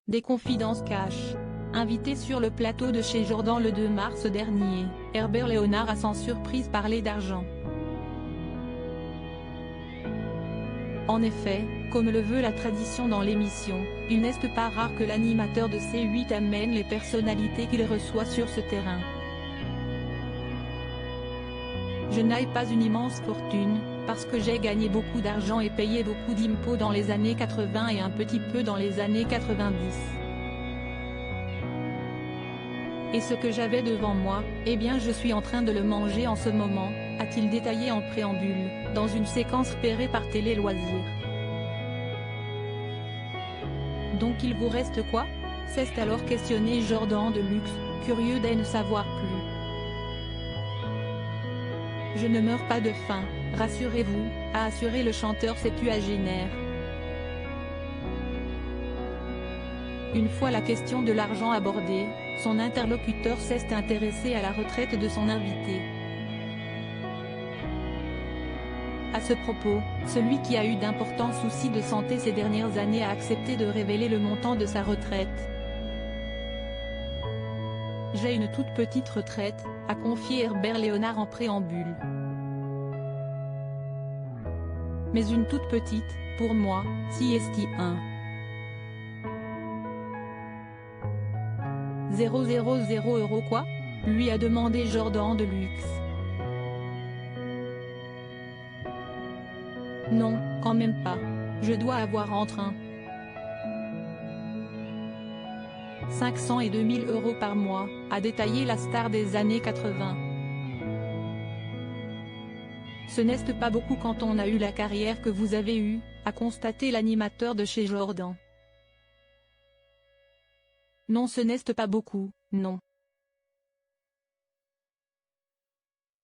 Des confidences cash. Invité sur le plateau de chez Jordan le 2 mars dernier, Herbert Léonard a sans surprise parlé d'argent. En effet, comme le veut la tradition dans l'émission, il n'est pas rare que l'animateur de C8 amène les personnalités qu'il reçoit sur ce terrain. Je n'ai pas une immense fortune, parce que j'ai gagné beaucoup d'argent et payé beaucoup d'impôts dans les années 80 et un petit peu dans les années 90. Et ce que j'avais devant moi, eh bien je suis en train de le manger en ce moment, a-t-il détaillé en préambule, dans une séquence repérée par Télé Loisirs. Donc il vous reste quoi? S'est alors questionné Jordan Deluxe, curieux d'en savoir plus. Je ne meurs pas de faim, rassurez-vous, a assuré le chanteur septuagénaire. Une fois la question de l'argent abordée, son interlocuteur s'est intéressé à la retraite de son invité. À ce propos, celui qui a eu d'importants soucis de santé ces dernières années a accepté de révéler le montant de sa retraite. J'ai une toute petite retraite, a confié Herbert Léonard en préambule. Mais une toute petite, pour moi, si est-il 000 € quoi? Lui a demandé Jordan Deluxe. Non, quand même pas. Je dois avoir entre 500 et 2000 € par mois, a détaillé la star des années 80. Ce n'est pas beaucoup quand on a eu la carrière que vous avez eue, a constaté l'animateur de chez Jordan. Non, ce n'est pas beaucoup, non.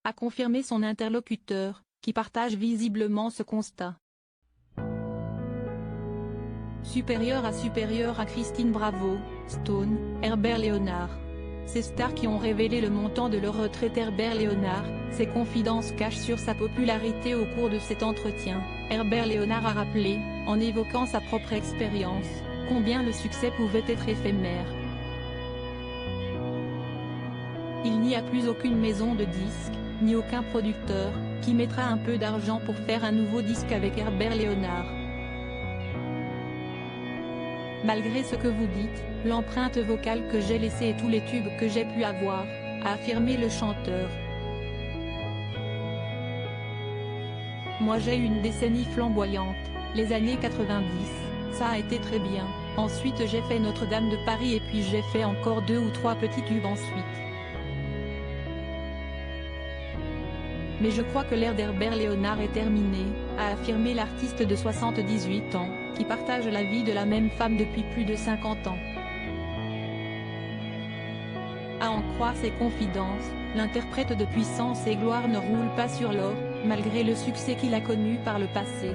A confirmé son interlocuteur, qui partage visiblement ce constat. Supérieur à Christine Bravo, Stone, Herbert Léonard. Ces stars qui ont révélé le montant de leur retraite. Herbert Léonard, ses confidences cachent sur sa popularité au cours de cet entretien. Herbert Léonard a rappelé, en évoquant sa propre expérience, combien le succès pouvait être éphémère. Il n'y a plus aucune maison de disques, ni aucun producteur, qui mettra un peu d'argent pour faire un nouveau disque avec Herbert Léonard. Malgré ce que vous dites, l'empreinte vocale que j'ai laissée et tous les tubes que j'ai pu avoir, a affirmé le chanteur. Moi j'ai eu une décennie flamboyante, les années 90, ça a été très bien, ensuite j'ai fait Notre-Dame de Paris et puis j'ai fait encore 2 ou 3 petits tubes ensuite. Mais je crois que l'ère d'Herbert Léonard est terminée, a affirmé l'artiste de 78 ans, qui partage la vie de la même femme depuis plus de 50 ans. À en croire ses confidences, l'interprète de puissance et gloire ne roule pas sur l'or, malgré le succès qu'il a connu par le passé.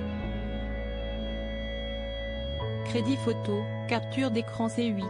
Crédit photo, capture d'écran C8.